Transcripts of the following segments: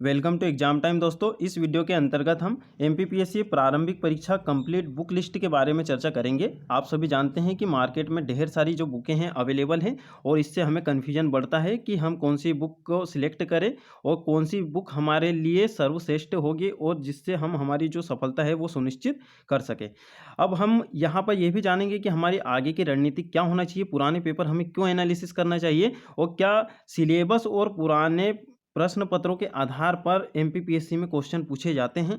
Welcome to exam time दोस्तों। इस video के अंतर्गत हम एमपीपीएससी प्रारंभिक परीक्षा कंप्लीट बुक लिस्ट के बारे में चर्चा करेंगे। आप सभी जानते हैं कि मार्केट में ढेर सारी जो बुकें हैं अवेलेबल हैं और इससे हमें कन्फ्यूजन बढ़ता है कि हम कौन सी बुक को सिलेक्ट करें और कौन सी बुक हमारे लिए सर्वश्रेष्ठ होगी और जिससे हम हमारी जो सफलता है वो सुनिश्चित कर सकें। अब हम यहाँ पर यह भी जानेंगे कि हमारी आगे की रणनीति क्या होना चाहिए, पुराने पेपर हमें क्यों एनालिसिस करना चाहिए और क्या सिलेबस और पुराने प्रश्न पत्रों के आधार पर एमपीपीएससी में क्वेश्चन पूछे जाते हैं।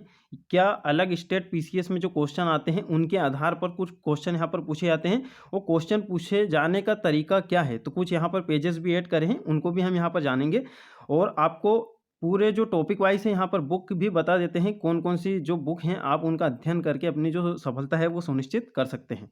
क्या अलग स्टेट पीसीएस में जो क्वेश्चन आते हैं उनके आधार पर कुछ क्वेश्चन यहाँ पर पूछे जाते हैं और क्वेश्चन पूछे जाने का तरीका क्या है, तो कुछ यहाँ पर पेजेस भी ऐड करे हैं, उनको भी हम यहाँ पर जानेंगे और आपको पूरे जो टॉपिक वाइज है यहाँ पर बुक भी बता देते हैं कौन कौन सी जो बुक हैं आप उनका अध्ययन करके अपनी जो सफलता है वो सुनिश्चित कर सकते हैं।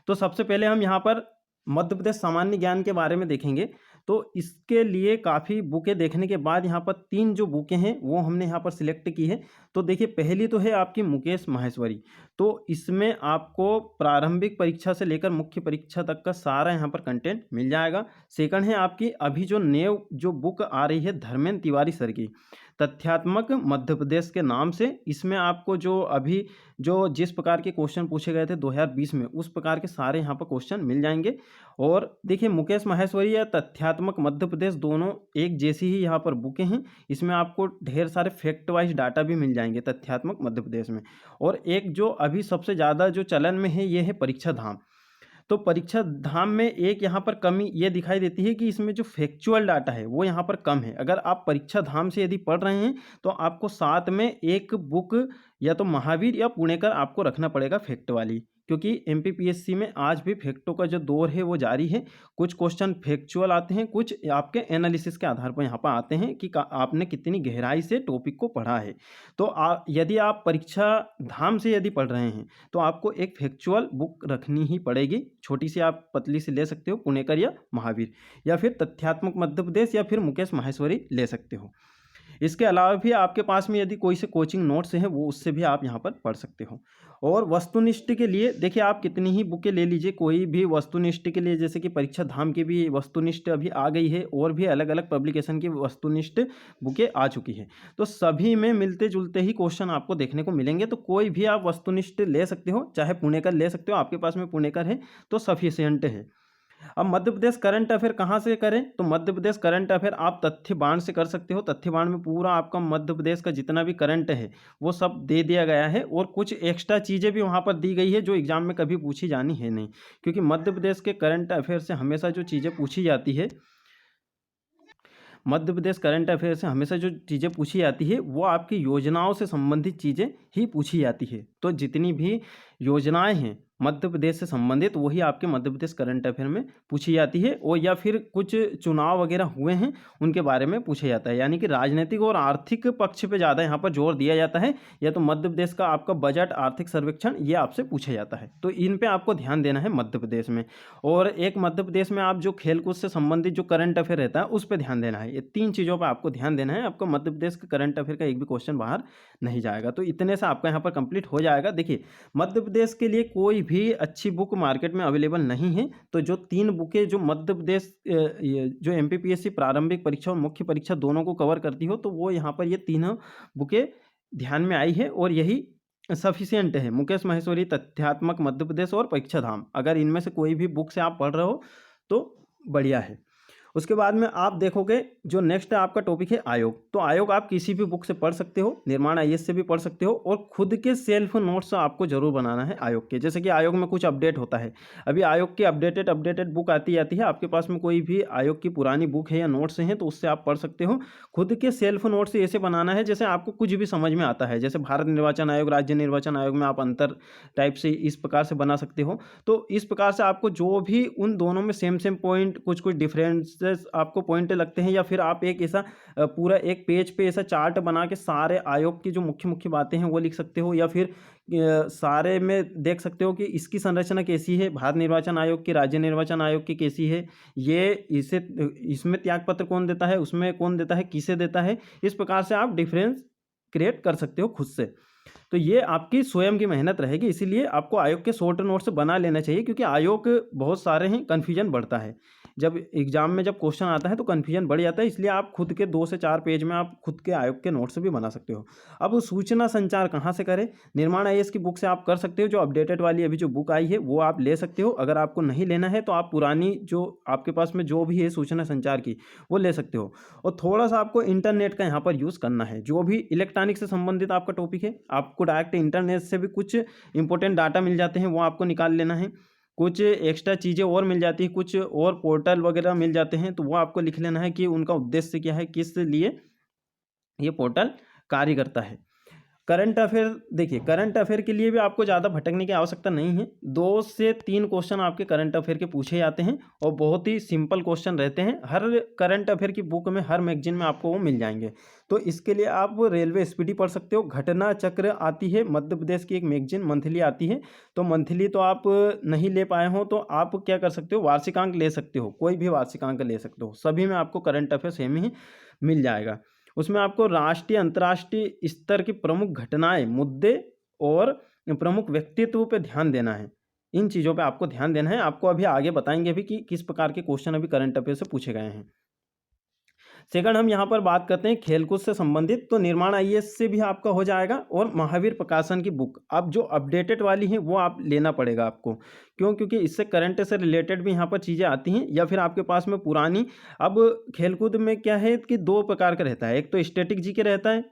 तो सबसे पहले हम यहाँ पर मध्य प्रदेश सामान्य ज्ञान के बारे में देखेंगे। तो इसके लिए काफ़ी बुकें देखने के बाद यहाँ पर 3 जो बुकें हैं वो हमने यहाँ पर सिलेक्ट की है। तो देखिए, पहली तो है आपकी मुकेश माहेश्वरी। तो इसमें आपको प्रारंभिक परीक्षा से लेकर मुख्य परीक्षा तक का सारा यहाँ पर कंटेंट मिल जाएगा। सेकंड है आपकी अभी जो नई जो बुक आ रही है धर्मेंद्र तिवारी सर की, तथ्यात्मक मध्य प्रदेश के नाम से। इसमें आपको जो अभी जो जिस प्रकार के क्वेश्चन पूछे गए थे 2020 में उस प्रकार के सारे यहाँ पर क्वेश्चन मिल जाएंगे। और देखिए, मुकेश माहेश्वरी या तथ्यात्मक मध्य प्रदेश दोनों एक जैसी ही यहाँ पर बुकें हैं। इसमें आपको ढेर सारे फैक्ट वाइज डाटा भी मिल जाएंगे तथ्यात्मक मध्य प्रदेश में। और एक जो अभी सबसे ज़्यादा जो चलन में है ये है परीक्षा धाम। तो परीक्षा धाम में एक यहाँ पर कमी ये दिखाई देती है कि इसमें जो फैक्चुअल डाटा है वो यहाँ पर कम है। अगर आप परीक्षा धाम से यदि पढ़ रहे हैं तो आपको साथ में एक बुक या तो महावीर या पुणेकर आपको रखना पड़ेगा फैक्ट वाली, क्योंकि एमपीपीएससी में आज भी फैक्टों का जो दौर है वो जारी है। कुछ क्वेश्चन फैक्चुअल आते हैं, कुछ आपके एनालिसिस के आधार पर यहाँ पर आते हैं कि आपने कितनी गहराई से टॉपिक को पढ़ा है। तो यदि आप परीक्षा धाम से यदि पढ़ रहे हैं तो आपको एक फैक्चुअल बुक रखनी ही पड़ेगी। छोटी सी आप पतली सी ले सकते हो, पुणेकर या महावीर, या फिर तथ्यात्मक मध्य प्रदेश या फिर मुकेश माहेश्वरी ले सकते हो। इसके अलावा भी आपके पास में यदि कोई से कोचिंग नोट्स हैं वो उससे भी आप यहाँ पर पढ़ सकते हो। और वस्तुनिष्ठ के लिए देखिए, आप कितनी ही बुकें ले लीजिए, कोई भी वस्तुनिष्ठ के लिए, जैसे कि परीक्षा धाम की भी वस्तुनिष्ठ अभी आ गई है और भी अलग अलग पब्लिकेशन की वस्तुनिष्ठ बुकें आ चुकी है। तो सभी में मिलते जुलते ही क्वेश्चन आपको देखने को मिलेंगे। तो कोई भी आप वस्तुनिष्ठ ले सकते हो, चाहे पुणेकर ले सकते हो, आपके पास में पुणेकर है तो सफिशियंट है। अब मध्य प्रदेश करंट अफेयर कहाँ से करें, तो मध्य प्रदेश करंट अफेयर आप तथ्य बाण से कर सकते हो। तथ्य बाण में पूरा आपका मध्य प्रदेश का जितना भी करंट है वो सब दे दिया गया है और कुछ एक्स्ट्रा चीज़ें भी वहाँ पर दी गई है जो एग्जाम में कभी पूछी जानी है नहीं, क्योंकि मध्य प्रदेश के करंट अफेयर से हमेशा जो चीज़ें पूछी जाती है, मध्य प्रदेश करंट अफेयर से हमेशा जो चीज़ें पूछी जाती है वो आपकी योजनाओं से संबंधित चीज़ें ही पूछी जाती है। तो जितनी भी योजनाएं हैं मध्य प्रदेश से संबंधित वही आपके मध्य प्रदेश करंट अफेयर में पूछी जाती है। और या फिर कुछ चुनाव वगैरह हुए हैं उनके बारे में पूछा जाता है, यानी कि राजनीतिक और आर्थिक पक्ष पे ज़्यादा यहाँ पर जोर दिया जाता है। या तो मध्य प्रदेश का आपका बजट, आर्थिक सर्वेक्षण, ये आपसे पूछा जाता है। तो इन पे आपको ध्यान देना है मध्य प्रदेश में। और एक मध्य प्रदेश में आप जो खेलकूद से संबंधित जो करंट अफेयर रहता है उस पर ध्यान देना है। ये 3 चीज़ों पर आपको ध्यान देना है। आपको मध्य प्रदेश का करंट अफेयर का एक भी क्वेश्चन बाहर नहीं जाएगा। तो इतने से आपका यहाँ पर कंप्लीट हो जाएगा। देखिए, मध्य प्रदेश के लिए कोई भी अच्छी बुक मार्केट में अवेलेबल नहीं है। तो जो 3 बुकें जो मध्य प्रदेश जो एमपीपीएससी प्रारंभिक परीक्षा और मुख्य परीक्षा दोनों को कवर करती हो, तो वो यहाँ पर ये 3 बुकें ध्यान में आई है और यही सफिशियंट है। मुकेश माहेश्वरी, तथ्यात्मक मध्य प्रदेश और परीक्षा धाम, अगर इनमें से कोई भी बुक से आप पढ़ रहे हो तो बढ़िया है। उसके बाद में आप देखोगे जो नेक्स्ट आपका टॉपिक है आयोग। तो आयोग आप किसी भी बुक से पढ़ सकते हो, निर्माण आईएएस से भी पढ़ सकते हो और खुद के सेल्फ नोट्स आपको जरूर बनाना है आयोग के। जैसे कि आयोग में कुछ अपडेट होता है, अभी आयोग की अपडेटेड बुक आती जाती है। आपके पास में कोई भी आयोग की पुरानी बुक है या नोट्स हैं तो उससे आप पढ़ सकते हो। खुद के सेल्फ नोट्स ऐसे बनाना है जैसे आपको कुछ भी समझ में आता है। जैसे भारत निर्वाचन आयोग, राज्य निर्वाचन आयोग में आप अंतर टाइप से इस प्रकार से बना सकते हो। तो इस प्रकार से आपको जो भी उन दोनों में सेम पॉइंट, कुछ डिफरेंसेस आपको पॉइंट लगते हैं, या फिर आप एक ऐसा पूरा एक पेज पे ऐसा चार्ट बना के सारे आयोग की जो मुख्य मुख्य बातें हैं वो लिख सकते हो। या फिर सारे में देख सकते हो कि इसकी संरचना कैसी है, भारत निर्वाचन आयोग की, राज्य निर्वाचन आयोग की कैसी है, ये इसमें त्यागपत्र कौन देता है, उसमें कौन देता है, किसे देता है। इस प्रकार से आप डिफरेंस क्रिएट कर सकते हो खुद से। तो ये आपकी स्वयं की मेहनत रहेगी, इसीलिए आपको आयोग के शॉर्ट नोट्स बना लेना चाहिए, क्योंकि आयोग बहुत सारे हैं, कन्फ्यूजन बढ़ता है। जब एग्जाम में जब क्वेश्चन आता है तो कन्फ्यूजन बढ़ जाता है, इसलिए आप खुद के 2 से 4 पेज में आप खुद के आयोग के नोट्स भी बना सकते हो। अब सूचना संचार कहाँ से करें? निर्माण आईएएस की बुक से आप कर सकते हो, जो अपडेटेड वाली अभी जो बुक आई है वो आप ले सकते हो। अगर आपको नहीं लेना है तो आप पुरानी जो आपके पास में जो भी है सूचना संचार की, वो ले सकते हो। और थोड़ा सा आपको इंटरनेट का यहाँ पर यूज़ करना है। जो भी इलेक्ट्रॉनिक से संबंधित आपका टॉपिक है, आपको डायरेक्ट इंटरनेट से भी कुछ इंपॉर्टेंट डाटा मिल जाते हैं, वो आपको निकाल लेना है। कुछ एक्स्ट्रा चीज़ें और मिल जाती हैं, कुछ और पोर्टल वगैरह मिल जाते हैं, तो वो आपको लिख लेना है कि उनका उद्देश्य क्या है, किस लिए ये पोर्टल कार्य करता है। करंट अफेयर, देखिए करंट अफेयर के लिए भी आपको ज़्यादा भटकने की आवश्यकता नहीं है। 2 से 3 क्वेश्चन आपके करंट अफेयर के पूछे जाते हैं और बहुत ही सिंपल क्वेश्चन रहते हैं। हर करंट अफेयर की बुक में, हर मैगजीन में आपको वो मिल जाएंगे। तो इसके लिए आप रेलवे स्पीडी पढ़ सकते हो। घटना चक्र आती है, मध्य प्रदेश की एक मैगजीन मंथली आती है, तो मंथली तो आप नहीं ले पाए हो तो आप क्या कर सकते हो, वार्षिकांक ले सकते हो, कोई भी वार्षिकांक ले सकते हो। सभी में आपको करंट अफेयर सेम ही मिल जाएगा। उसमें आपको राष्ट्रीय अंतर्राष्ट्रीय स्तर की प्रमुख घटनाएं, मुद्दे और प्रमुख व्यक्तित्व पे ध्यान देना है। इन चीज़ों पे आपको ध्यान देना है। आपको अभी आगे बताएंगे भी कि किस प्रकार के क्वेश्चन अभी करंट अफेयर से पूछे गए हैं। सेकंड, हम यहाँ पर बात करते हैं खेलकूद से संबंधित, तो निर्माण आईएएस से भी आपका हो जाएगा। और महावीर प्रकाशन की बुक अब जो अपडेटेड वाली है वो आप लेना पड़ेगा आपको। क्यों? क्योंकि इससे करंट से रिलेटेड भी यहाँ पर चीज़ें आती हैं, या फिर आपके पास में पुरानी। अब खेलकूद में क्या है कि 2 प्रकार का रहता है, एक तो स्टैटिक जीके रहता है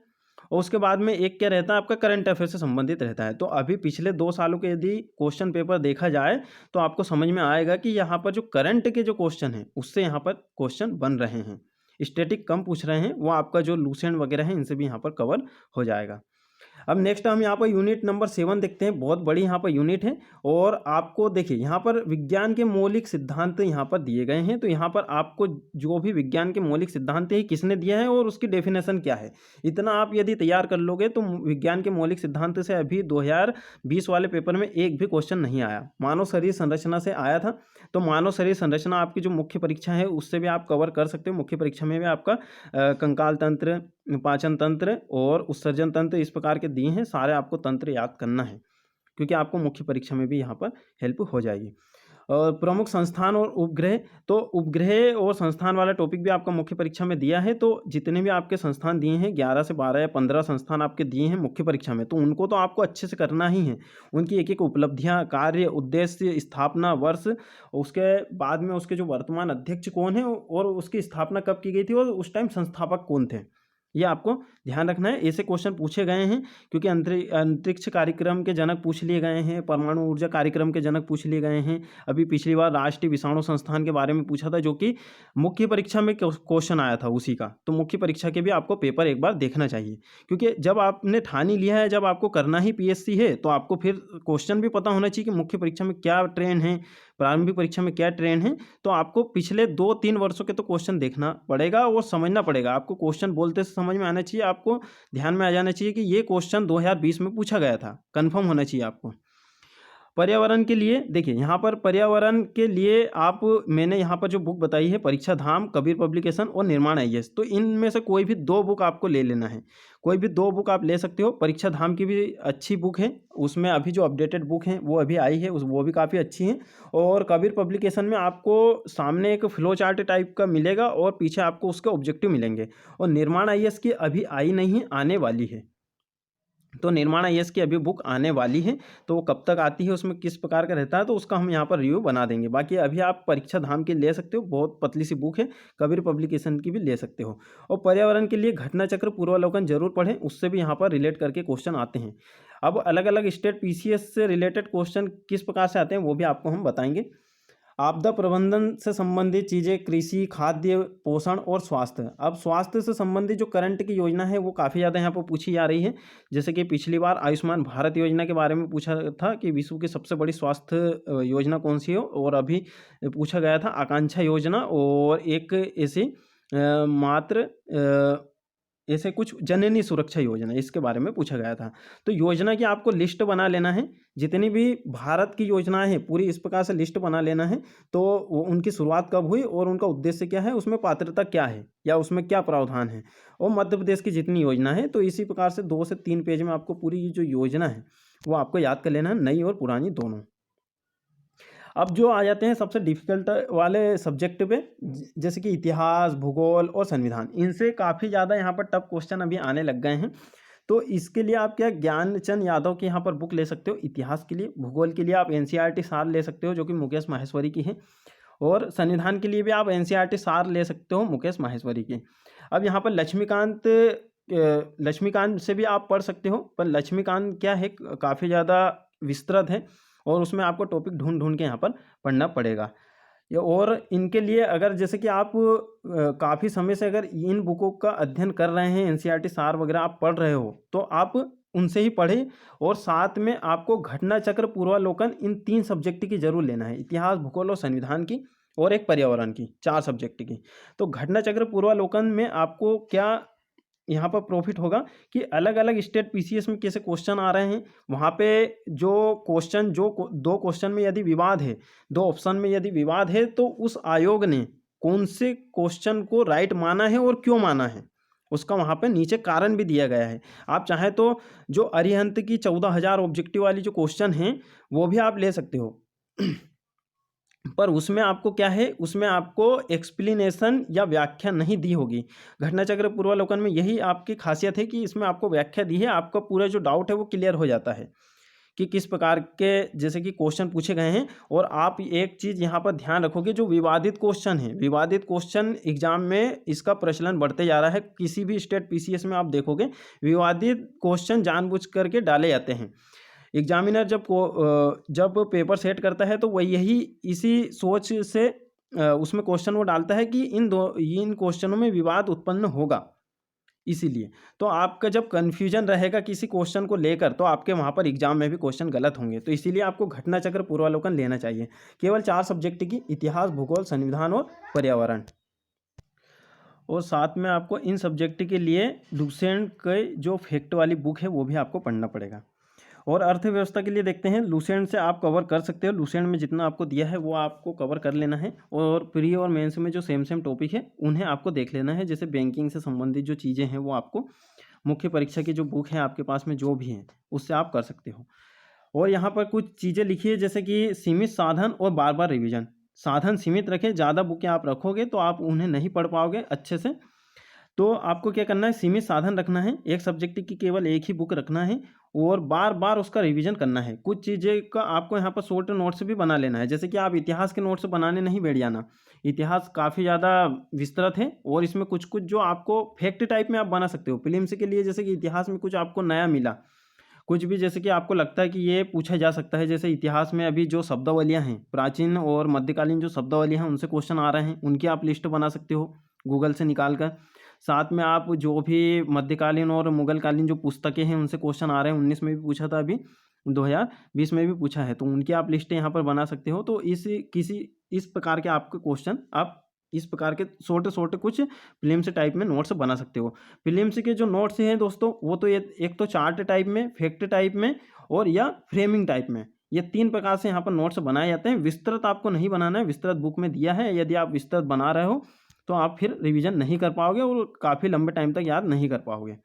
और उसके बाद में एक क्या रहता है आपका करंट अफेयर से संबंधित रहता है। तो अभी पिछले 2 सालों के यदि क्वेश्चन पेपर देखा जाए तो आपको समझ में आएगा कि यहाँ पर जो करंट के जो क्वेश्चन हैं उससे यहाँ पर क्वेश्चन बन रहे हैं। स्टैटिक कम पूछ रहे हैं, वो आपका जो लूसेंट वगैरह है इनसे भी यहाँ पर कवर हो जाएगा। अब नेक्स्ट हम यहाँ पर यूनिट नंबर 7 देखते हैं। बहुत बड़ी यहाँ पर यूनिट है और आपको देखिए यहाँ पर विज्ञान के मौलिक सिद्धांत यहाँ पर दिए गए हैं। तो यहाँ पर आपको जो भी विज्ञान के मौलिक सिद्धांत है किसने दिया है और उसकी डेफिनेशन क्या है, इतना आप यदि तैयार कर लोगे तो विज्ञान के मौलिक सिद्धांत से अभी 2020 वाले पेपर में एक भी क्वेश्चन नहीं आया। मानव शरीर संरचना से आया था, तो मानव शरीर संरचना आपकी जो मुख्य परीक्षा है उससे भी आप कवर कर सकते हो। मुख्य परीक्षा में भी आपका कंकाल तंत्र, पाचन तंत्र और उत्सर्जन तंत्र इस प्रकार के दिए हैं। सारे आपको तंत्र याद करना है, क्योंकि आपको मुख्य परीक्षा में भी यहाँ पर हेल्प हो जाएगी। और प्रमुख संस्थान और उपग्रह, तो उपग्रह और संस्थान वाला टॉपिक भी आपका मुख्य परीक्षा में दिया है। तो जितने भी आपके संस्थान दिए हैं 11 से 12 या 15 संस्थान आपके दिए हैं मुख्य परीक्षा में, तो उनको तो आपको अच्छे से करना ही है। उनकी एक एक उपलब्धियां, कार्य, उद्देश्य, स्थापना वर्ष, उसके बाद में उसके जो वर्तमान अध्यक्ष कौन है और उसकी स्थापना कब की गई थी और उस टाइम संस्थापक कौन थे, ये आपको ध्यान रखना है। ऐसे क्वेश्चन पूछे गए हैं क्योंकि अंतरिक्ष कार्यक्रम के जनक पूछ लिए गए हैं, परमाणु ऊर्जा कार्यक्रम के जनक पूछ लिए गए हैं। अभी पिछली बार राष्ट्रीय विषाणु संस्थान के बारे में पूछा था, जो कि मुख्य परीक्षा में क्वेश्चन आया था उसी का। तो मुख्य परीक्षा के भी आपको पेपर एक बार देखना चाहिए, क्योंकि जब आपने ठान ही लिया है, जब आपको करना ही पीएससी है, तो आपको फिर क्वेश्चन भी पता होना चाहिए कि मुख्य परीक्षा में क्या ट्रेंड है, प्रारंभिक परीक्षा में क्या ट्रेंड है। तो आपको पिछले 2-3 वर्षों के तो क्वेश्चन देखना पड़ेगा और समझना पड़ेगा। आपको क्वेश्चन बोलते से समझ में आना चाहिए, आपको ध्यान में आ जाना चाहिए कि ये क्वेश्चन 2020 में पूछा गया था, कंफर्म होना चाहिए आपको। पर्यावरण के लिए देखिए, यहाँ पर पर्यावरण के लिए मैंने यहाँ पर जो बुक बताई है, परीक्षा धाम, कबीर पब्लिकेशन और निर्माण आईएएस, तो इनमें से कोई भी 2 बुक आपको ले लेना है। कोई भी 2 बुक आप ले सकते हो। परीक्षा धाम की भी अच्छी बुक है, उसमें अभी जो अपडेटेड बुक है वो अभी आई है, वो भी काफ़ी अच्छी है। और कबीर पब्लिकेशन में आपको सामने एक फ्लो चार्ट टाइप का मिलेगा और पीछे आपको उसके ऑब्जेक्टिव मिलेंगे। और निर्माण आईएएस की अभी आई नहीं है, आने वाली है। तो निर्माण आईएएस की अभी बुक आने वाली है, तो वो कब तक आती है, उसमें किस प्रकार का रहता है, तो उसका हम यहाँ पर रिव्यू बना देंगे। बाकी अभी आप परीक्षा धाम की ले सकते हो, बहुत पतली सी बुक है। कबीर पब्लिकेशन की भी ले सकते हो। और पर्यावरण के लिए घटना चक्र पूर्वावलोकन जरूर पढ़ें, उससे भी यहाँ पर रिलेट करके क्वेश्चन आते हैं। अब अलग अलग स्टेट पीसीएस से रिलेटेड क्वेश्चन किस प्रकार से आते हैं वो भी आपको हम बताएंगे। आपदा प्रबंधन से संबंधित चीज़ें, कृषि, खाद्य, पोषण और स्वास्थ्य। अब स्वास्थ्य से संबंधित जो करंट की योजना है वो काफ़ी ज़्यादा यहाँ पर पूछी जा रही है। जैसे कि पिछली बार आयुष्मान भारत योजना के बारे में पूछा था कि विश्व की सबसे बड़ी स्वास्थ्य योजना कौन सी हो, और अभी पूछा गया था आकांक्षा योजना, और एक ऐसी मात्र ऐसे कुछ जननी सुरक्षा योजना, इसके बारे में पूछा गया था। तो योजना की आपको लिस्ट बना लेना है, जितनी भी भारत की योजनाएं हैं पूरी इस प्रकार से लिस्ट बना लेना है। तो वो उनकी शुरुआत कब हुई और उनका उद्देश्य क्या है, उसमें पात्रता क्या है या उसमें क्या प्रावधान है, और मध्य प्रदेश की जितनी योजना है। तो इसी प्रकार से 2 से 3 पेज में आपको पूरी जो योजना है वो आपको याद कर लेना है, नई और पुरानी दोनों। अब जो आ जाते हैं सबसे डिफिकल्ट वाले सब्जेक्ट पे, जैसे कि इतिहास, भूगोल और संविधान, इनसे काफ़ी ज़्यादा यहाँ पर टफ क्वेश्चन अभी आने लग गए हैं। तो इसके लिए आप क्या ज्ञानचंद यादव की यहाँ पर बुक ले सकते हो इतिहास के लिए। भूगोल के लिए आप एनसीईआरटी सार ले सकते हो जो कि मुकेश माहेश्वरी की है, और संविधान के लिए भी आप एनसीईआरटी सार ले सकते हो मुकेश माहेश्वरी की। अब यहाँ पर लक्ष्मीकांत से भी आप पढ़ सकते हो, पर लक्ष्मीकांत क्या है, काफ़ी ज़्यादा विस्तृत है और उसमें आपको टॉपिक ढूंढ ढूंढ के यहाँ पर पढ़ना पड़ेगा। और इनके लिए अगर जैसे कि आप काफ़ी समय से अगर इन बुकों का अध्ययन कर रहे हैं, एनसीईआरटी सार वगैरह आप पढ़ रहे हो, तो आप उनसे ही पढ़ें। और साथ में आपको घटना चक्र, पूर्वालोकन, इन 3 सब्जेक्ट की जरूर लेना है, इतिहास, भूगोल और संविधान की, और एक पर्यावरण की, 4 सब्जेक्ट की। तो घटना चक्र, पूर्वालोकन में आपको क्या यहाँ पर प्रॉफिट होगा कि अलग अलग स्टेट पीसीएस में कैसे क्वेश्चन आ रहे हैं, वहाँ पे जो क्वेश्चन, जो 2 क्वेश्चन में यदि विवाद है, 2 ऑप्शन में यदि विवाद है, तो उस आयोग ने कौन से क्वेश्चन को राइट माना है और क्यों माना है, उसका वहाँ पे नीचे कारण भी दिया गया है। आप चाहें तो जो अरिहंत की 14,000 ऑब्जेक्टिव वाली जो क्वेश्चन हैं वो भी आप ले सकते हो पर उसमें आपको क्या है, उसमें आपको एक्सप्लेनेशन या व्याख्या नहीं दी होगी। घटना चक्र पूर्वालोकन में यही आपकी खासियत है कि इसमें आपको व्याख्या दी है, आपका पूरा जो डाउट है वो क्लियर हो जाता है कि किस प्रकार के जैसे कि क्वेश्चन पूछे गए हैं। और आप एक चीज़ यहाँ पर ध्यान रखोगे, जो विवादित क्वेश्चन है, विवादित क्वेश्चन एग्जाम में इसका प्रचलन बढ़ते जा रहा है। किसी भी स्टेट पीसीएस में आप देखोगे विवादित क्वेश्चन जानबूझ करके डाले जाते हैं। एग्जामिनर जब पेपर सेट करता है तो वह यही इसी सोच से उसमें क्वेश्चन वो डालता है कि इन क्वेश्चनों में विवाद उत्पन्न होगा, इसीलिए। तो आपका जब कन्फ्यूजन रहेगा किसी क्वेश्चन को लेकर, तो आपके वहाँ पर एग्जाम में भी क्वेश्चन गलत होंगे। तो इसीलिए आपको घटना चक्र पूर्वालोकन लेना चाहिए, केवल 4 सब्जेक्ट की, इतिहास, भूगोल, संविधान और पर्यावरण। और साथ में आपको इन सब्जेक्ट के लिए लुसेंट के जो फैक्ट वाली बुक है वो भी आपको पढ़ना पड़ेगा। और अर्थव्यवस्था के लिए देखते हैं, लुसेंट से आप कवर कर सकते हो, लुसेंट में जितना आपको दिया है वो आपको कवर कर लेना है। और प्री और मेंस में जो सेम टॉपिक है उन्हें आपको देख लेना है। जैसे बैंकिंग से संबंधित जो चीज़ें हैं वो आपको मुख्य परीक्षा की जो बुक है आपके पास में जो भी है उससे आप कर सकते हो। और यहाँ पर कुछ चीज़ें लिखी है, जैसे कि सीमित साधन और बार बार रिविजन। साधन सीमित रखें, ज़्यादा बुकें आप रखोगे तो आप उन्हें नहीं पढ़ पाओगे अच्छे से। तो आपको क्या करना है, सीमित साधन रखना है, एक सब्जेक्ट की केवल एक ही बुक रखना है और बार बार उसका रिवीजन करना है। कुछ चीज़ें का आपको यहाँ पर शॉर्ट नोट्स भी बना लेना है, जैसे कि आप इतिहास के नोट्स बनाने नहीं बैठ जाना। इतिहास काफ़ी ज़्यादा विस्तृत है और इसमें कुछ कुछ जो आपको फैक्ट टाइप में आप बना सकते हो प्रीलिम्स के लिए। जैसे कि इतिहास में कुछ आपको नया मिला, कुछ भी जैसे कि आपको लगता है कि ये पूछा जा सकता है। जैसे इतिहास में अभी जो शब्दावलियाँ हैं, प्राचीन और मध्यकालीन जो शब्दावलियाँ हैं उनसे क्वेश्चन आ रहे हैं, उनकी आप लिस्ट बना सकते हो गूगल से निकाल कर। साथ में आप जो भी मध्यकालीन और मुगलकालीन जो पुस्तकें हैं उनसे क्वेश्चन आ रहे हैं, 19 में भी पूछा था, अभी 2020 में भी पूछा है, तो उनकी आप लिस्ट यहाँ पर बना सकते हो। तो इस प्रकार के आपके क्वेश्चन आप इस प्रकार के छोटे कुछ फिल्म्स टाइप में नोट्स बना सकते हो। फिल्म्स के जो नोट्स हैं दोस्तों वो तो एक तो चार्ट टाइप में, फैक्ट टाइप में और या फ्रेमिंग टाइप में, ये 3 प्रकार से यहाँ पर नोट्स बनाए जाते हैं। विस्तृत आपको नहीं बनाना है, विस्तृत बुक में दिया है, यदि आप विस्तृत बना रहे हो तो आप फिर रिवीजन नहीं कर पाओगे और काफ़ी लंबे टाइम तक याद नहीं कर पाओगे।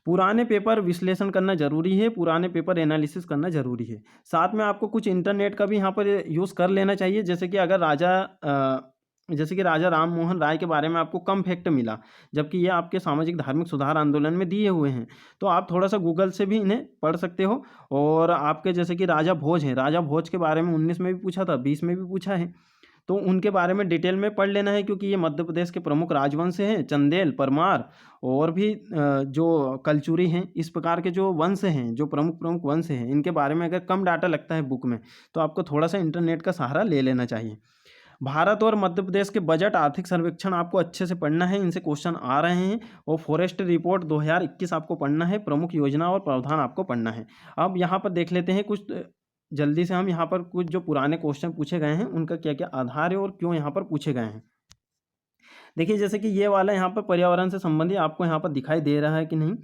पुराने पेपर विश्लेषण करना जरूरी है, पुराने पेपर एनालिसिस करना जरूरी है। साथ में आपको कुछ इंटरनेट का भी यहाँ पर यूज़ कर लेना चाहिए। जैसे कि अगर राजा राम मोहन राय के बारे में आपको कम फैक्ट मिला, जबकि ये आपके सामाजिक धार्मिक सुधार आंदोलन में दिए हुए हैं, तो आप थोड़ा सा गूगल से भी इन्हें पढ़ सकते हो। और आपके जैसे कि राजा भोज हैं, राजा भोज के बारे में 19 में भी पूछा था, 20 में भी पूछा है, तो उनके बारे में डिटेल में पढ़ लेना है, क्योंकि ये मध्य प्रदेश के प्रमुख राजवंश हैं, चंदेल, परमार और भी जो कलचुरी हैं, इस प्रकार के जो वंश हैं, जो प्रमुख वंश हैं, इनके बारे में अगर कम डाटा लगता है बुक में तो आपको थोड़ा सा इंटरनेट का सहारा ले लेना चाहिए। भारत और मध्य प्रदेश के बजट आर्थिक सर्वेक्षण आपको अच्छे से पढ़ना है, इनसे क्वेश्चन आ रहे हैं। और फॉरेस्ट रिपोर्ट 2021 आपको पढ़ना है, प्रमुख योजना और प्रावधान आपको पढ़ना है। अब यहाँ पर देख लेते हैं कुछ जल्दी से, हम यहाँ पर कुछ जो पुराने क्वेश्चन पूछे गए हैं उनका क्या क्या आधार है और क्यों यहाँ पर पूछे गए हैं। देखिए जैसे कि ये वाला यहाँ पर पर्यावरण से संबंधित आपको यहाँ पर दिखाई दे रहा है कि नहीं,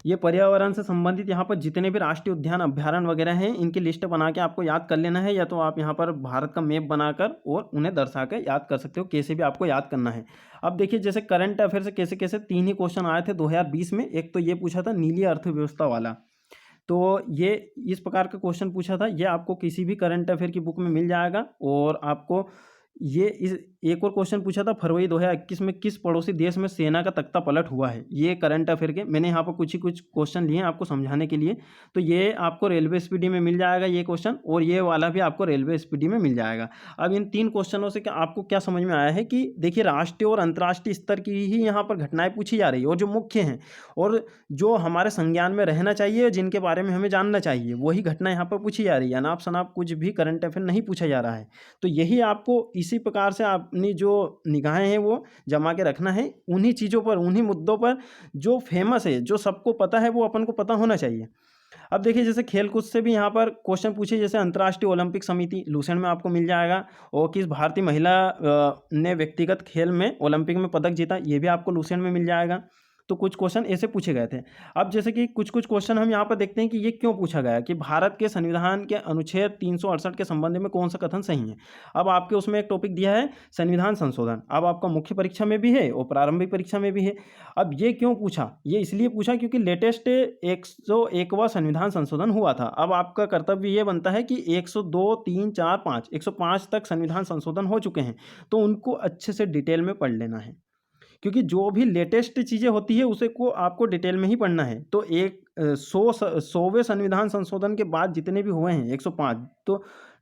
ये पर्यावरण से संबंधित यहाँ पर जितने भी राष्ट्रीय उद्यान अभ्यारण्य वगैरह हैं इनकी लिस्ट बना के आपको याद कर लेना है, या तो आप यहाँ पर भारत का मैप बनाकर और उन्हें दर्शा कर याद कर सकते हो, कैसे भी आपको याद करना है। अब देखिए जैसे करंट अफेयर से कैसे कैसे 3 ही क्वेश्चन आए थे 2020 में। एक तो ये पूछा था नीली अर्थव्यवस्था वाला, तो ये इस प्रकार का क्वेश्चन पूछा था, ये आपको किसी भी करंट अफेयर की बुक में मिल जाएगा। और आपको ये इस एक और क्वेश्चन पूछा था फरवरी 2021 में किस पड़ोसी देश में सेना का तख्ता पलट हुआ है, ये करंट अफेयर के मैंने यहाँ पर कुछ ही कुछ क्वेश्चन लिए हैं आपको समझाने के लिए। तो ये आपको रेलवे स्पीडी में मिल जाएगा ये क्वेश्चन, और ये वाला भी आपको रेलवे स्पीडी में मिल जाएगा। अब इन 3 क्वेश्चनों से क्या आपको क्या समझ में आया है कि देखिए राष्ट्रीय और अंतर्राष्ट्रीय स्तर की ही यहाँ पर घटनाएं पूछी जा रही है, और जो मुख्य हैं और जो हमारे संज्ञान में रहना चाहिए, जिनके बारे में हमें जानना चाहिए, वही घटना यहाँ पर पूछी जा रही है। अनाप शनाप कुछ भी करंट अफेयर नहीं पूछा जा रहा है। तो यही आपको इसी प्रकार से अपनी जो निगाहें हैं वो जमा के रखना है, उन्हीं चीज़ों पर, उन्हीं मुद्दों पर जो फेमस है, जो सबको पता है, वो अपन को पता होना चाहिए। अब देखिए जैसे खेल कूद से भी यहाँ पर क्वेश्चन पूछे, जैसे अंतर्राष्ट्रीय ओलंपिक समिति लूसेंट में आपको मिल जाएगा, और किस भारतीय महिला ने व्यक्तिगत खेल में ओलंपिक में पदक जीता, ये भी आपको लूसेंट में मिल जाएगा। तो कुछ क्वेश्चन ऐसे पूछे गए थे। अब जैसे कि कुछ कुछ क्वेश्चन हम यहाँ पर देखते हैं कि ये क्यों पूछा गया, कि भारत के संविधान के अनुच्छेद 368 के संबंध में कौन सा कथन सही है। अब आपके उसमें एक टॉपिक दिया है संविधान संशोधन, अब आपका मुख्य परीक्षा में भी है और प्रारंभिक परीक्षा में भी है। अब ये क्यों पूछा, ये इसलिए पूछा क्योंकि लेटेस्ट 101वां संविधान संशोधन हुआ था। अब आपका कर्तव्य ये बनता है कि 102, 3, 4, 5, 105 तक संविधान संशोधन हो चुके हैं, तो उनको अच्छे से डिटेल में पढ़ लेना है, क्योंकि जो भी लेटेस्ट चीज़ें होती है उसे को आपको डिटेल में ही पढ़ना है। तो 100वें संविधान संशोधन के बाद जितने भी हुए हैं 105, तो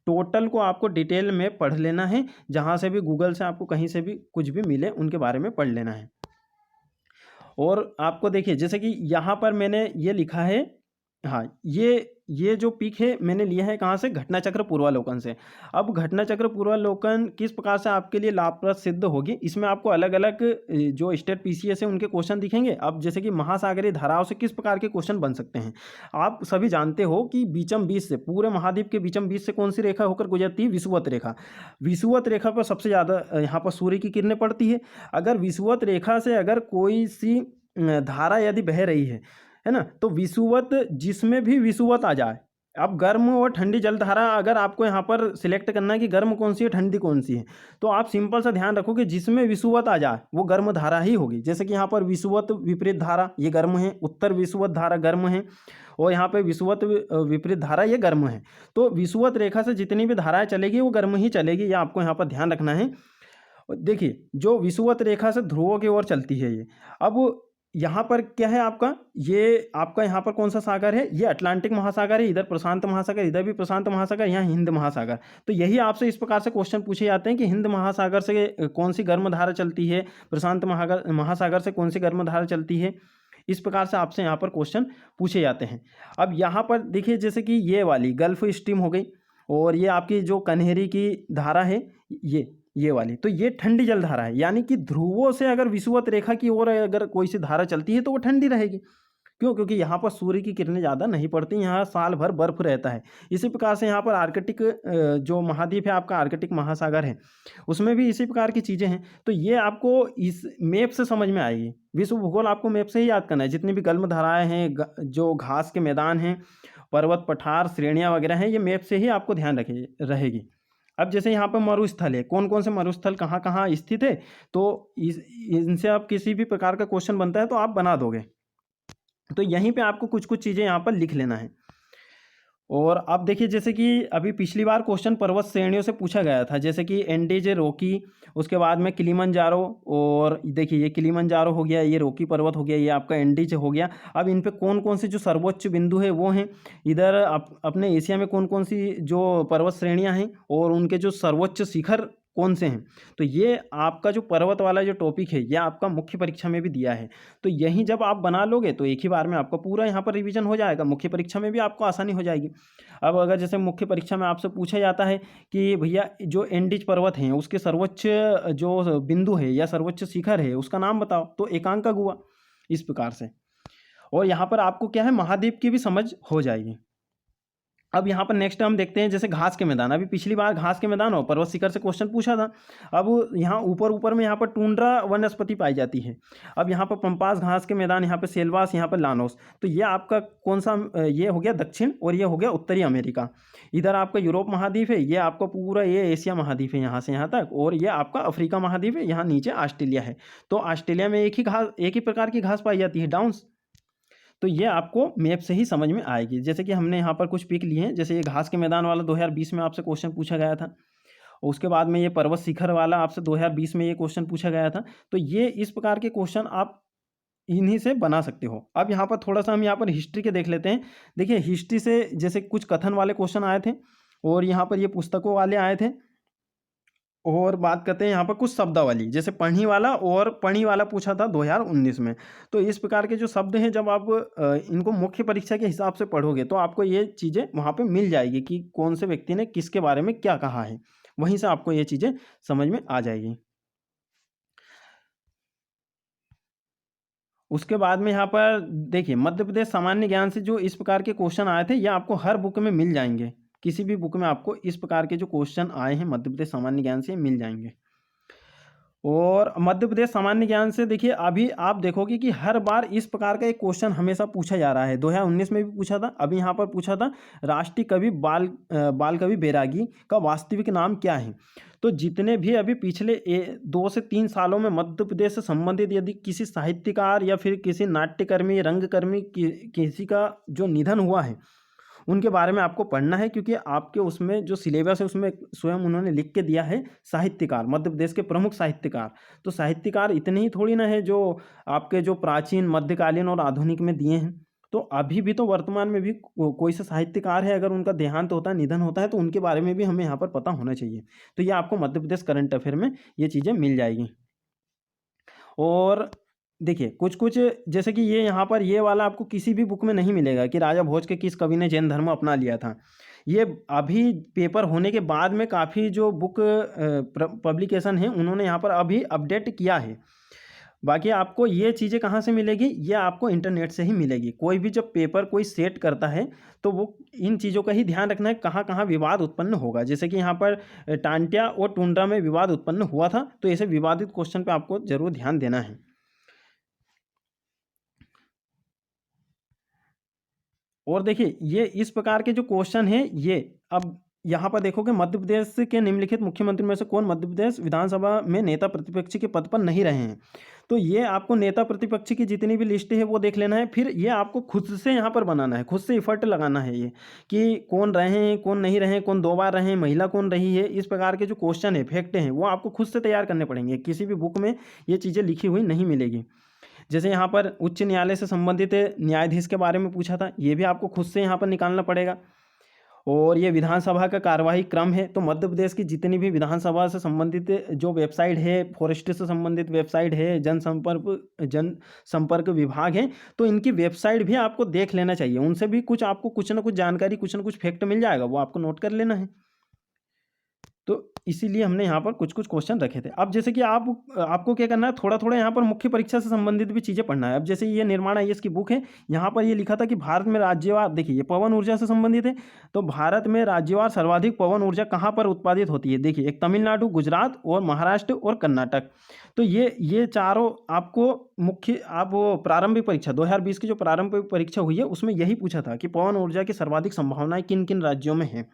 टोटल को आपको डिटेल में पढ़ लेना है। जहाँ से भी गूगल से आपको कहीं से भी कुछ भी मिले उनके बारे में पढ़ लेना है। और आपको देखिए जैसे कि यहाँ पर मैंने ये लिखा है, हाँ, ये जो पिक है मैंने लिया है कहाँ से, घटना चक्र पूर्वालोकन से। अब घटना चक्र पूर्वालोकन किस प्रकार से आपके लिए लाभप्रद सिद्ध होगी, इसमें आपको अलग अलग जो स्टेट पीसीएस है उनके क्वेश्चन दिखेंगे। अब जैसे कि महासागरीय धाराओं से किस प्रकार के क्वेश्चन बन सकते हैं। आप सभी जानते हो कि बीचम बीच से, पूरे महाद्वीप के बीचम बीच से कौन सी रेखा होकर गुजरती है, विषुवत रेखा। विषुवत रेखा पर सबसे ज़्यादा यहाँ पर सूर्य की किरणें पड़ती है। अगर विषुवत रेखा से अगर कोई सी धारा यदि बह रही है ना, तो विषुवत, जिसमें भी विषुवत आ जाए। अब गर्म और ठंडी जलधारा अगर आपको यहाँ पर सिलेक्ट करना है कि गर्म कौन सी है ठंडी कौन सी है, तो आप सिंपल सा ध्यान रखो कि जिसमें विषुवत आ जाए वो गर्म धारा ही होगी। जैसे कि यहाँ पर विषुवत विपरीत धारा ये गर्म है, उत्तर विषुवत धारा गर्म है, और यहाँ पे विषुवत विपरीत धारा ये गर्म है। तो विषुवत रेखा से जितनी भी धाराएं चलेगी वो गर्म ही चलेगी, ये आपको यहाँ पर ध्यान रखना है। देखिए जो विषुवत रेखा से ध्रुवों की ओर चलती है ये। अब यहाँ पर क्या है आपका, ये आपका यहाँ पर कौन सा सागर है, ये अटलांटिक महासागर है, इधर प्रशांत महासागर, इधर भी प्रशांत महासागर, यहाँ हिंद महासागर। तो यही आपसे इस प्रकार से क्वेश्चन पूछे जाते हैं कि हिंद महासागर से कौन सी गर्म धारा चलती है, प्रशांत महासागर से कौन सी गर्म धारा चलती है। इस प्रकार से आपसे यहाँ पर क्वेश्चन पूछे जाते हैं। अब यहाँ पर देखिए जैसे कि ये वाली गल्फ स्ट्रीम हो गई, और ये आपकी जो कन्हेरी की धारा है ये वाली, तो ये ठंडी जल धारा है। यानी कि ध्रुवों से अगर विषुवत रेखा की ओर अगर कोई सी धारा चलती है तो वो ठंडी रहेगी। क्यों, क्योंकि यहाँ पर सूर्य की किरणें ज़्यादा नहीं पड़ती, यहाँ साल भर बर्फ रहता है। इसी प्रकार से यहाँ पर आर्कटिक जो महाद्वीप है आपका, आर्कटिक महासागर है, उसमें भी इसी प्रकार की चीज़ें हैं। तो ये आपको इस मैप से समझ में आएगी। विश्व भूगोल आपको मैप से ही याद करना है। जितनी भी गर्म धाराएँ हैं, जो घास के मैदान हैं, पर्वत पठार श्रेणियाँ वगैरह हैं, ये मैप से ही आपको ध्यान रहेगी। अब जैसे यहाँ पर मरुस्थल है, कौन कौन से मरुस्थल कहाँ कहाँ स्थित है, तो इनसे आप किसी भी प्रकार का क्वेश्चन बनता है तो आप बना दोगे। तो यहीं पे आपको कुछ कुछ चीज़ें यहाँ पर लिख लेना है। और अब देखिए जैसे कि अभी पिछली बार क्वेश्चन पर्वत श्रेणियों से पूछा गया था, जैसे कि एंडीज, रॉकी, उसके बाद में किलिमंजारो, और देखिए ये किलिमंजारो हो गया, ये रॉकी पर्वत हो गया, ये आपका एंडीज हो गया। अब इन पे कौन कौन से जो सर्वोच्च बिंदु है वो हैं, इधर अपने एशिया में कौन कौन सी जो पर्वत श्रेणियाँ हैं और उनके जो सर्वोच्च शिखर कौन से हैं। तो ये आपका जो पर्वत वाला जो टॉपिक है ये आपका मुख्य परीक्षा में भी दिया है। तो यही जब आप बना लोगे तो एक ही बार में आपका पूरा यहाँ पर रिवीजन हो जाएगा, मुख्य परीक्षा में भी आपको आसानी हो जाएगी। अब अगर जैसे मुख्य परीक्षा में आपसे पूछा जाता है कि भैया जो एंडीज पर्वत हैं उसके सर्वोच्च जो बिंदु है या सर्वोच्च शिखर है उसका नाम बताओ, तो एकांकागुआ, इस प्रकार से। और यहाँ पर आपको क्या है, महाद्वीप की भी समझ हो जाएगी। अब यहाँ पर नेक्स्ट हम देखते हैं जैसे घास के मैदान। अभी पिछली बार घास के मैदान और पर्वत शिखर से क्वेश्चन पूछा था। अब यहाँ ऊपर ऊपर में यहाँ पर टुंड्रा वनस्पति पाई जाती है। अब यहाँ पर पंपास घास के मैदान, यहाँ पर सेल्वास, यहाँ पर लानोस। तो ये आपका कौन सा, ये हो गया दक्षिण और ये हो गया उत्तरी अमेरिका। इधर आपका यूरोप महाद्वीप है, ये आपका पूरा ये एशिया महाद्वीप है यहाँ से यहाँ तक, और ये आपका अफ्रीका महाद्वीप है, यहाँ नीचे ऑस्ट्रेलिया है। तो ऑस्ट्रेलिया में एक ही प्रकार की घास पाई जाती है, डाउन्स। तो ये आपको मैप से ही समझ में आएगी। जैसे कि हमने यहाँ पर कुछ पिक लिए हैं, जैसे ये घास के मैदान वाला 2020 में आपसे क्वेश्चन पूछा गया था, और उसके बाद में ये पर्वत शिखर वाला आपसे 2020 में ये क्वेश्चन पूछा गया था। तो ये इस प्रकार के क्वेश्चन आप इन्हीं से बना सकते हो। अब यहाँ पर थोड़ा सा हम यहाँ पर हिस्ट्री के देख लेते हैं। देखिए हिस्ट्री से जैसे कुछ कथन वाले क्वेश्चन आए थे, और यहाँ पर ये पुस्तकों वाले आए थे, और बात करते हैं यहाँ पर कुछ शब्दावली, जैसे पढ़ी वाला पूछा था 2019 में। तो इस प्रकार के जो शब्द हैं, जब आप इनको मुख्य परीक्षा के हिसाब से पढ़ोगे तो आपको ये चीज़ें वहाँ पे मिल जाएगी कि कौन से व्यक्ति ने किसके बारे में क्या कहा है, वहीं से आपको ये चीज़ें समझ में आ जाएगी। उसके बाद में यहाँ पर देखिए मध्य प्रदेश सामान्य ज्ञान से जो इस प्रकार के क्वेश्चन आए थे, ये आपको हर बुक में मिल जाएंगे। किसी भी बुक में आपको इस प्रकार के जो क्वेश्चन आए हैं मध्य प्रदेश सामान्य ज्ञान से मिल जाएंगे। और मध्य प्रदेश सामान्य ज्ञान से देखिए अभी आप देखोगे कि हर बार इस प्रकार का एक क्वेश्चन हमेशा पूछा जा रहा है। 2019 में भी पूछा था, अभी यहाँ पर पूछा था राष्ट्रीय कवि बाल कवि बैरागी का वास्तविक नाम क्या है। तो जितने भी अभी पिछले 2 से 3 सालों में मध्य प्रदेश से संबंधित यदि किसी साहित्यकार या फिर किसी नाट्यकर्मी, रंगकर्मी किसी का जो निधन हुआ है, उनके बारे में आपको पढ़ना है, क्योंकि आपके उसमें जो सिलेबस है उसमें स्वयं उन्होंने लिख के दिया है साहित्यकार, मध्य प्रदेश के प्रमुख साहित्यकार। तो साहित्यकार इतने ही थोड़ी ना है जो आपके जो प्राचीन, मध्यकालीन और आधुनिक में दिए हैं। तो अभी भी तो वर्तमान में भी कोई सा साहित्यकार है, अगर उनका देहांत होता है, निधन होता है, तो उनके बारे में भी हमें यहाँ पर पता होना चाहिए। तो ये आपको मध्य प्रदेश करंट अफेयर में ये चीज़ें मिल जाएगी। और देखिए कुछ कुछ जैसे कि ये यहाँ पर ये वाला आपको किसी भी बुक में नहीं मिलेगा कि राजा भोज के किस कवि ने जैन धर्म अपना लिया था। ये अभी पेपर होने के बाद में काफ़ी जो बुक पब्लिकेशन है उन्होंने यहाँ पर अभी अपडेट किया है। बाकी आपको ये चीज़ें कहाँ से मिलेगी, ये आपको इंटरनेट से ही मिलेगी। कोई भी जब पेपर कोई सेट करता है तो वो इन चीज़ों का ही ध्यान रखना है कहाँ कहाँ विवाद उत्पन्न होगा। जैसे कि यहाँ पर टांटिया और टुंड्रा में विवाद उत्पन्न हुआ था, तो ऐसे विवादित क्वेश्चन पे आपको जरूर ध्यान देना है। और देखिए ये इस प्रकार के जो क्वेश्चन है, ये अब यहाँ पर देखोगे मध्य प्रदेश के निम्नलिखित मुख्यमंत्री में से कौन मध्य प्रदेश विधानसभा में नेता प्रतिपक्ष के पद पर नहीं रहे हैं। तो ये आपको नेता प्रतिपक्ष की जितनी भी लिस्ट है वो देख लेना है, फिर ये आपको खुद से यहाँ पर बनाना है, खुद से इफर्ट लगाना है ये कि कौन रहे हैं, कौन नहीं रहे, कौन 2 बार रहे हैं, महिला कौन रही है। इस प्रकार के जो क्वेश्चन है, फैक्ट हैं, वो आपको खुद से तैयार करने पड़ेंगे। किसी भी बुक में ये चीज़ें लिखी हुई नहीं मिलेगी। जैसे यहाँ पर उच्च न्यायालय से संबंधित न्यायाधीश के बारे में पूछा था, ये भी आपको खुद से यहाँ पर निकालना पड़ेगा। और ये विधानसभा का कार्यवाही क्रम है, तो मध्य प्रदेश की जितनी भी विधानसभा से संबंधित जो वेबसाइट है, फॉरेस्ट से संबंधित वेबसाइट है, जनसंपर्क विभाग है, तो इनकी वेबसाइट भी आपको देख लेना चाहिए। उनसे भी कुछ आपको कुछ ना कुछ जानकारी, कुछ ना कुछ फैक्ट मिल जाएगा, वो आपको नोट कर लेना है। तो इसीलिए हमने यहाँ पर कुछ कुछ क्वेश्चन रखे थे। अब जैसे कि आपको क्या करना है, थोड़ा थोड़ा यहाँ पर मुख्य परीक्षा से संबंधित भी चीज़ें पढ़ना है। अब जैसे ये निर्माण आईएएस की बुक है, यहाँ पर ये लिखा था कि भारत में राज्यवार, देखिए ये पवन ऊर्जा से संबंधित है, तो भारत में राज्यवार सर्वाधिक पवन ऊर्जा कहाँ पर उत्पादित होती है। देखिए एक तमिलनाडु, गुजरात और महाराष्ट्र और कर्नाटक। तो ये चारों आपको मुख्य, आप वो प्रारंभिक परीक्षा 2020 की जो प्रारंभिक परीक्षा हुई है उसमें यही पूछा था कि पवन ऊर्जा की सर्वाधिक संभावनाएं किन किन राज्यों में हैं।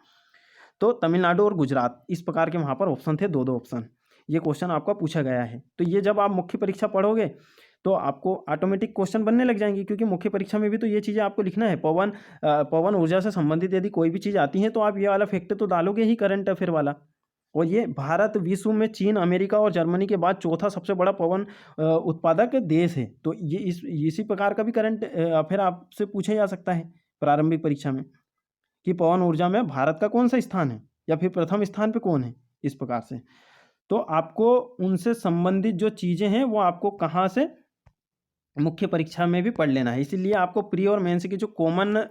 तो तमिलनाडु और गुजरात, इस प्रकार के वहाँ पर ऑप्शन थे, 2-2 ऑप्शन। ये क्वेश्चन आपका पूछा गया है। तो ये जब आप मुख्य परीक्षा पढ़ोगे तो आपको ऑटोमेटिक क्वेश्चन बनने लग जाएंगे, क्योंकि मुख्य परीक्षा में भी तो ये चीज़ें आपको लिखना है। पवन ऊर्जा से संबंधित यदि कोई भी चीज़ आती है तो आप ये वाला फैक्ट तो डालोगे ही, करंट अफेयर वाला। और ये भारत विश्व में चीन, अमेरिका और जर्मनी के बाद चौथा सबसे बड़ा पवन उत्पादक देश है। तो ये इसी प्रकार का भी करंट अफेयर आपसे पूछा जा सकता है प्रारंभिक परीक्षा में कि पवन ऊर्जा में भारत का कौन सा स्थान है, या फिर प्रथम स्थान पे कौन है, इस प्रकार से। तो आपको उनसे संबंधित जो चीज़ें हैं वो आपको कहाँ से मुख्य परीक्षा में भी पढ़ लेना है। इसीलिए आपको प्री और मेंस की जो कॉमन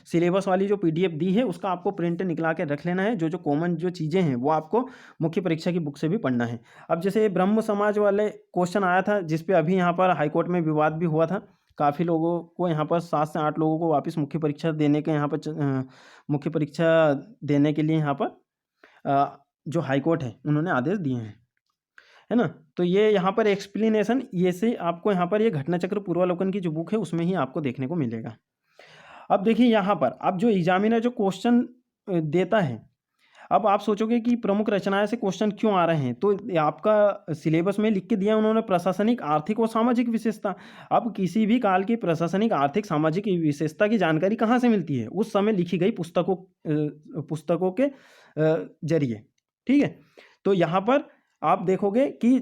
सिलेबस वाली जो पीडीएफ दी है उसका आपको प्रिंट निकला के रख लेना है। जो जो कॉमन जो चीज़ें हैं वो आपको मुख्य परीक्षा की बुक से भी पढ़ना है। अब जैसे ब्रह्म समाज वाले क्वेश्चन आया था, जिस पे अभी यहाँ पर हाईकोर्ट में विवाद भी हुआ था, काफ़ी लोगों को यहाँ पर 7 से 8 लोगों को वापस मुख्य परीक्षा देने के यहाँ पर मुख्य परीक्षा देने के लिए यहाँ पर जो हाई कोर्ट है उन्होंने आदेश दिए हैं, है ना। तो ये यहाँ पर एक्सप्लेनेशन ये से आपको यहाँ पर ये घटनाचक्र पूर्वावलोकन की जो बुक है उसमें ही आपको देखने को मिलेगा। अब देखिए यहाँ पर अब जो एग्जामिनर जो क्वेश्चन देता है, अब आप सोचोगे कि प्रमुख रचनाएं से क्वेश्चन क्यों आ रहे हैं, तो आपका सिलेबस में लिख के दिया उन्होंने प्रशासनिक, आर्थिक और सामाजिक विशेषता। अब किसी भी काल की प्रशासनिक, आर्थिक, सामाजिक विशेषता की जानकारी कहाँ से मिलती है? उस समय लिखी गई पुस्तकों के जरिए, ठीक है। तो यहाँ पर आप देखोगे कि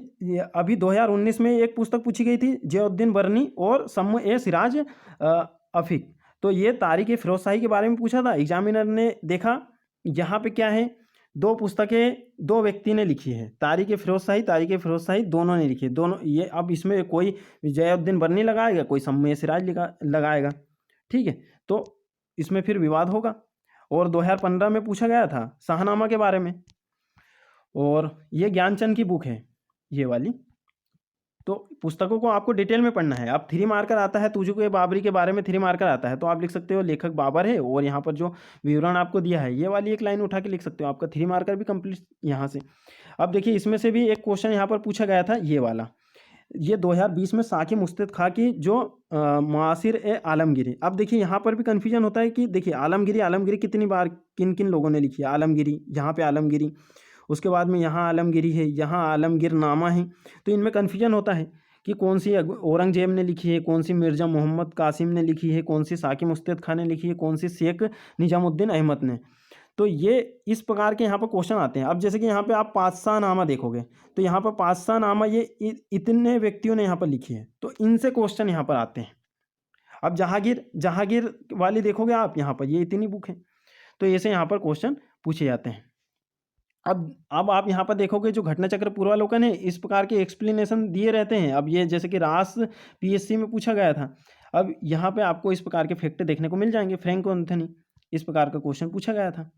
अभी 2019 में एक पुस्तक पूछी गई थी, जियाउद्दीन बरनी और सम्मु ए सिराज अफीक। तो ये तारीख फिरोजशाही के बारे में पूछा था। एग्जामिनर ने देखा यहाँ पे क्या है, 2 पुस्तकें 2 व्यक्ति ने लिखी है, तारीख फिरोजशाही दोनों ने लिखी है, दोनों ये। अब इसमें कोई जियाउद्दीन बरनी लगाएगा, कोई सम्मु ए सिराज लगाएगा, ठीक है। तो इसमें फिर विवाद होगा। और 2015 में पूछा गया था शाहनामा के बारे में, और ये ज्ञानचंद की बुक है ये वाली। तो पुस्तकों को आपको डिटेल में पढ़ना है। अब 3 मार्कर आता है, तुझको बाबरी के बारे में 3 मार्कर आता है, तो आप लिख सकते हो लेखक बाबर है, और यहाँ पर जो विवरण आपको दिया है ये वाली एक लाइन उठा के लिख सकते हो, आपका 3 मार्कर भी कंप्लीट यहाँ से। अब देखिए इसमें से भी एक क्वेश्चन यहाँ पर पूछा गया था, ये वाला, ये 2020 में साकी मुस्तैद खां की जो मुआसिर ए आलमगिरी। अब देखिए यहाँ पर भी कन्फ्यूजन होता है कि देखिए आलमगिरी कितनी बार किन किन लोगों ने लिखी है। आलमगिरी, यहाँ पे आलमगिरी, उसके बाद में यहाँ आलमगिरी है, यहाँ आलमगीर नामा है। तो इनमें कन्फ्यूजन होता है कि कौन सी औरंगजेब ने लिखी है, कौन सी मिर्ज़ा मोहम्मद कासिम ने लिखी है, कौन सी साकी मुस्तैद खां ने लिखी है, कौन सी शेख निजामुद्दीन अहमद ने। तो ये इस प्रकार के यहाँ पर क्वेश्चन आते हैं। अब जैसे कि यहाँ पे आप पातशाहनामा देखोगे, तो यहाँ पर पातशाहनामा ये इतने व्यक्तियों ने यहाँ पर लिखी है, तो इनसे क्वेश्चन यहाँ पर आते हैं। अब जहांगीर वाली देखोगे आप, यहाँ पर ये इतनी बुक है, तो ऐसे यहाँ पर क्वेश्चन पूछे जाते हैं। अब आप यहाँ पर देखोगे जो घटनाचक्र पूर्वावलोकन है, इस प्रकार के एक्सप्लेनेशन दिए रहते हैं। अब ये जैसे कि रास पीएससी में पूछा गया था, अब यहाँ पे आपको इस प्रकार के फैक्ट देखने को मिल जाएंगे। फ्रैंको एंथनी, इस प्रकार का क्वेश्चन पूछा गया था,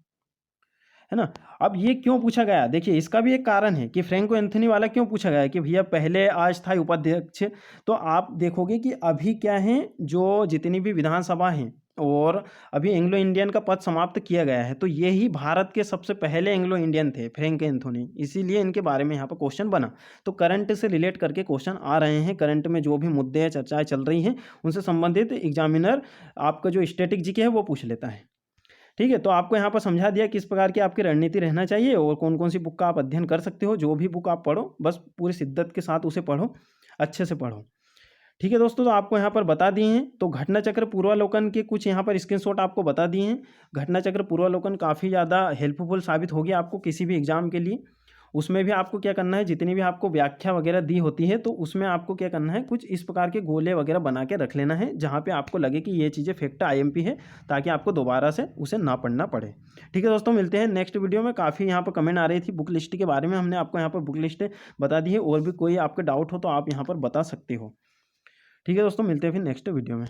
है ना। अब ये क्यों पूछा गया, देखिए इसका भी एक कारण है कि फ्रैंको एंथनी वाला क्यों पूछा गया कि भैया पहले अस्थायी उपाध्यक्ष। तो आप देखोगे कि अभी क्या है, जो जितनी भी विधानसभा हैं और अभी एंग्लो इंडियन का पद समाप्त किया गया है, तो ये ही भारत के सबसे पहले एंग्लो इंडियन थे फ्रैंको एंथनी, इसीलिए इनके बारे में यहाँ पर क्वेश्चन बना। तो करंट से रिलेट करके क्वेश्चन आ रहे हैं, करंट में जो भी मुद्दे चर्चाएं चल रही हैं उनसे संबंधित एग्जामिनर आपका जो स्टैटिक जीके है वो पूछ लेता है, ठीक है। तो आपको यहाँ पर समझा दिया किस प्रकार की आपकी रणनीति रहना चाहिए और कौन कौन सी बुक का आप अध्ययन कर सकते हो। जो भी बुक आप पढ़ो बस पूरी शिद्दत के साथ उसे पढ़ो, अच्छे से पढ़ो, ठीक है दोस्तों। तो आपको यहाँ पर बता दिए हैं, तो घटनाचक्र पूर्वावलोकन के कुछ यहाँ पर स्क्रीनशॉट आपको बता दिए हैं। घटनाचक्र पूर्वावलोकन काफ़ी ज़्यादा हेल्पफुल साबित होगी आपको किसी भी एग्जाम के लिए। उसमें भी आपको क्या करना है, जितनी भी आपको व्याख्या वगैरह दी होती है, तो उसमें आपको क्या करना है, कुछ इस प्रकार के गोले वगैरह बना के रख लेना है जहाँ पे आपको लगे कि ये चीज़ें फैक्ट आईएमपी है, ताकि आपको दोबारा से उसे ना पढ़ना पड़े। ठीक है दोस्तों, मिलते हैं नेक्स्ट वीडियो में। काफ़ी यहाँ पर कमेंट आ रही थी बुक लिस्ट के बारे में, हमने आपको यहाँ पर बुक लिस्ट बता दी है। और भी कोई आपका डाउट हो तो आप यहाँ पर बता सकते हो। ठीक है दोस्तों, मिलते हैं फिर नेक्स्ट वीडियो में।